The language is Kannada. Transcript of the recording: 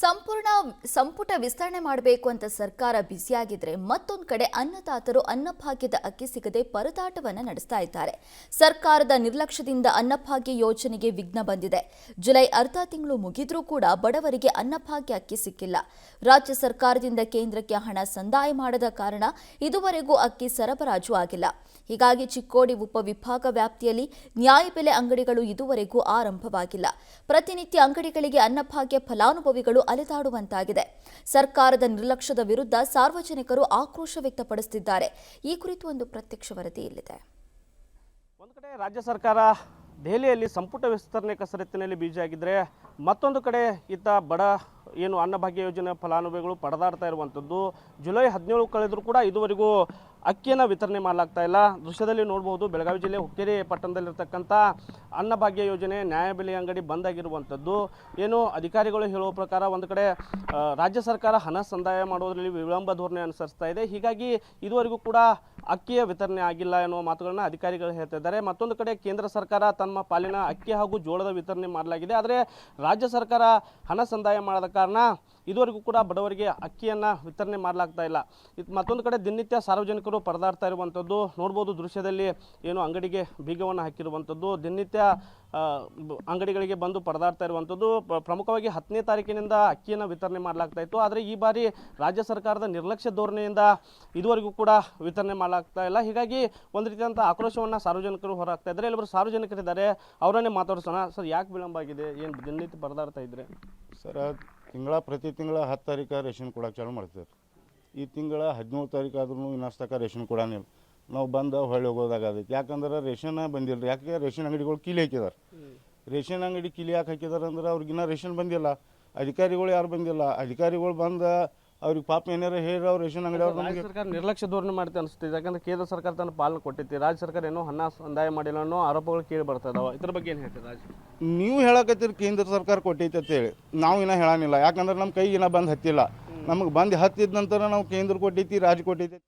ಸಂಪೂರ್ಣ ಸಂಪುಟ ವಿಸ್ತರಣೆ ಮಾಡಬೇಕು ಅಂತ ಸರ್ಕಾರ ಬ್ಯುಸಿಯಾಗಿದ್ರೆ ಮತ್ತೊಂದು ಕಡೆ ಅನ್ನದಾತರು ಅನ್ನಭಾಗ್ಯದ ಅಕ್ಕಿ ಸಿಗದೆ ಪರದಾಟವನ್ನ ನಡೆಸ್ತಾ ಇದ್ದಾರೆ. ಸರ್ಕಾರದ ನಿರ್ಲಕ್ಷ್ಯದಿಂದ ಅನ್ನಭಾಗ್ಯ ಯೋಜನೆಗೆ ವಿಘ್ನ ಬಂದಿದೆ. ಜುಲೈ ಅರ್ಧ ತಿಂಗಳು ಮುಗಿದ್ರೂ ಕೂಡ ಬಡವರಿಗೆ ಅನ್ನಭಾಗ್ಯ ಅಕ್ಕಿ ಸಿಕ್ಕಿಲ್ಲ. ರಾಜ್ಯ ಸರ್ಕಾರದಿಂದ ಕೇಂದ್ರಕ್ಕೆ ಹಣ ಸಂದಾಯ ಮಾಡದ ಕಾರಣ ಇದುವರೆಗೂ ಅಕ್ಕಿ ಸರಬರಾಜು ಆಗಿಲ್ಲ. ಹೀಗಾಗಿ ಚಿಕ್ಕೋಡಿ ಉಪವಿಭಾಗ ವ್ಯಾಪ್ತಿಯಲ್ಲಿ ನ್ಯಾಯಬೆಲೆ ಅಂಗಡಿಗಳು ಇದುವರೆಗೂ ಆರಂಭವಾಗಿಲ್ಲ. ಪ್ರತಿನಿತ್ಯ ಅಂಗಡಿಗಳಿಗೆ ಅನ್ನಭಾಗ್ಯ ಫಲಾನುಭವಿಗಳು ಅಲೆದಾಡುವಂತಾಗಿದೆ. ಸರ್ಕಾರದ ನಿರ್ಲಕ್ಷ್ಯದ ವಿರುದ್ಧ ಸಾರ್ವಜನಿಕರು ಆಕ್ರೋಶ ವ್ಯಕ್ತಪಡಿಸುತ್ತಿದ್ದಾರೆ. ಈ ಕುರಿತು ಒಂದು ಪ್ರತ್ಯಕ್ಷ ವರದಿ ಇಲ್ಲಿದೆ. ಒಂದು ಕಡೆ ರಾಜ್ಯ ಸರ್ಕಾರ ದೆಹಲಿಯಲ್ಲಿ ಸಂಪುಟ ವಿಸ್ತರಣೆ ಕಸರತ್ತಿನಲ್ಲಿ ಬಿಜಿಯಾಗಿದ್ದರೆ ಮತ್ತೊಂದು ಕಡೆ ಇತ್ತ ಬಡ ಏನು ಅನ್ನಭಾಗ್ಯ ಯೋಜನೆ ಫಲಾನುಭವಿಗಳು ಪರದಾಡ್ತಾ ಇರುವಂಥದ್ದು. ಜುಲೈ 17 ಕಳೆದರೂ ಕೂಡ ಇದುವರೆಗೂ ಅಕ್ಕಿಯನ್ನು ವಿತರಣೆ ಮಾಡಲಾಗ್ತಾ ಇಲ್ಲ. ದೃಶ್ಯದಲ್ಲಿ ನೋಡ್ಬೋದು, ಬೆಳಗಾವಿ ಜಿಲ್ಲೆ ಹುಕ್ಕೇರಿ ಪಟ್ಟಣದಲ್ಲಿರ್ತಕ್ಕಂಥ ಅನ್ನಭಾಗ್ಯ ಯೋಜನೆ ನ್ಯಾಯಬೆಲೆ ಅಂಗಡಿ ಬಂದ್ ಆಗಿರುವಂಥದ್ದು. ಏನು ಅಧಿಕಾರಿಗಳು ಹೇಳುವ ಪ್ರಕಾರ ಒಂದು ಕಡೆ ರಾಜ್ಯ ಸರ್ಕಾರ ಹಣ ಸಂದಾಯ ಮಾಡೋದರಲ್ಲಿ ವಿಳಂಬ ಧೋರಣೆ ಅನುಸರಿಸ್ತಾ ಇದೆ. ಹೀಗಾಗಿ ಇದುವರೆಗೂ ಕೂಡ ಅಕ್ಕಿಯ ವಿತರಣೆ ಆಗಿಲ್ಲ ಎನ್ನುವ ಮಾತುಗಳನ್ನ ಅಧಿಕಾರಿಗಳು ಹೇಳ್ತಾ ಇದ್ದಾರೆ. ಮತ್ತೊಂದು ಕಡೆ ಕೇಂದ್ರ ಸರ್ಕಾರ ತಮ್ಮ ಪಾಲಿನ ಅಕ್ಕಿ ಹಾಗೂ ಜೋಳದ ವಿತರಣೆ ಮಾಡಲಾಗಿದೆ. ಆದರೆ ರಾಜ್ಯ ಸರ್ಕಾರ ಹಣ ಸಂದಾಯ ಮಾಡದ ಕಾರಣ ಇದುವರೆಗೂ ಕೂಡ ಬಡವರಿಗೆ ಅಕ್ಕಿಯನ್ನು ವಿತರಣೆ ಮಾಡಲಾಗ್ತಾ ಇಲ್ಲ. ಮತ್ತೊಂದು ಕಡೆ ದಿನನಿತ್ಯ ಸಾರ್ವಜನಿಕರು ಪರದಾಡ್ತಾ ಇರುವಂಥದ್ದು ನೋಡ್ಬೋದು. ದೃಶ್ಯದಲ್ಲಿ ಏನು ಅಂಗಡಿಗೆ ಬೀಗವನ್ನು ಹಾಕಿರುವಂಥದ್ದು, ದಿನನಿತ್ಯ ಅಂಗಡಿಗಳಿಗೆ ಬಂದು ಪರದಾಡ್ತಾ ಇರುವಂಥದ್ದು. ಪ್ರಮುಖವಾಗಿ 10ನೇ ತಾರೀಕಿನಿಂದ ಅಕ್ಕಿಯನ್ನು ವಿತರಣೆ ಮಾಡಲಾಗ್ತಾ ಇತ್ತು. ಆದರೆ ಈ ಬಾರಿ ರಾಜ್ಯ ಸರ್ಕಾರದ ನಿರ್ಲಕ್ಷ್ಯ ಧೋರಣೆಯಿಂದ ಇದುವರೆಗೂ ಕೂಡ ವಿತರಣೆ ಮಾಡಲಾಗ್ತಾ ಇಲ್ಲ. ಹೀಗಾಗಿ ಒಂದು ರೀತಿಯಂಥ ಆಕ್ರೋಶವನ್ನು ಸಾರ್ವಜನಿಕರು ಹೊರಹಾಕ್ತಾ ಇದ್ದಾರೆ. ಎಲ್ಲರೂ ಸಾರ್ವಜನಿಕರಿದ್ದಾರೆ, ಅವರನ್ನೇ ಮಾತಾಡಿಸೋಣ. ಸರ್, ಯಾಕೆ ವಿಳಂಬ ಆಗಿದೆ? ಏನು ದಿನನಿತ್ಯ ಪರದಾಡ್ತಾ ಇದ್ರೆ? ಸರ್, ಪ್ರತಿ ತಿಂಗಳ 10 ತಾರೀಕು ರೇಷನ್ ಕೊಡೋಕೆ ಚಾಲು ಮಾಡ್ತಾರೆ. ಈ ತಿಂಗಳ 17 ತಾರೀಕು ಆದ್ರೂ ಇನ್ನಷ್ಟು ರೇಷನ್ ಕೊಡೋನಿಲ್ಲ. ನಾವು ಬಂದು ಹೊಳ್ಳಿ ಹೋಗೋದಾಗೈತಿ. ಯಾಕಂದ್ರೆ ರೇಷನ್ ಬಂದಿಲ್ಲ. ಯಾಕೆ ರೇಷನ್ ಅಂಗಡಿಗಳು ಕೀಲಿ ಹಾಕಿದ್ದಾರೆ. ರೇಷನ್ ಅಂಗಡಿ ಕೀಲಿ ಯಾಕೆ ಹಾಕಿದ್ದಾರೆ ಅಂದ್ರೆ ಅವ್ರಿಗಿನ್ನ ರೇಷನ್ ಬಂದಿಲ್ಲ. ಅಧಿಕಾರಿಗಳು ಯಾರು ಬಂದಿಲ್ಲ. ಅಧಿಕಾರಿಗಳು ಬಂದು ಅವ್ರಿಗೆ ಪಾಪ ಏನಾರ ಹೇಳಿ ಅವ್ರು ರೇಷನ್ ಅಂಗಡಿ ಅವ್ರು ನಮಗೆ ಸರ್ಕಾರ ನಿರ್ಲಕ್ಷ್ಯ ಧೋರಣೆ ಮಾಡುತ್ತೆ ಅನಿಸ್ತಿದೆ. ಯಾಕಂದ್ರೆ ಕೇಂದ್ರ ಸರ್ಕಾರ ತನ್ನ ಪಾಲನೆ ಕೊಟ್ಟೈತಿ, ರಾಜ್ಯ ಸರ್ಕಾರ ಏನೋ ಹಣ ಸಂದಾಯ ಮಾಡಿಲ್ಲ ಅನ್ನೋ ಆರೋಪಗಳು ಕೇಳಿ ಬರ್ತಾ ಇದಾವೆ. ಇದ್ರ ಬಗ್ಗೆ ಏನು ಹೇಳ್ತೀವಿ? ನೀವು ಹೇಳಕತ್ತೀರಿ ಕೇಂದ್ರ ಸರ್ಕಾರ ಕೊಟ್ಟೈತೆ ಅಂತೇಳಿ. ನಾವು ಇನ್ನೂ ಹೇಳಾನಿಲ್ಲ. ಯಾಕಂದ್ರೆ ನಮ್ಮ ಕೈಗೆ ಇನ್ನೂ ಬಂದು ಹತ್ತಿಲ್ಲ. ನಮಗೆ ಬಂದು ಹತ್ತಿದ ನಂತರ ನಾವು ಕೇಂದ್ರ ಕೊಟ್ಟೈತಿ, ರಾಜ್ಯ ಕೊಟ್ಟೈತಿ.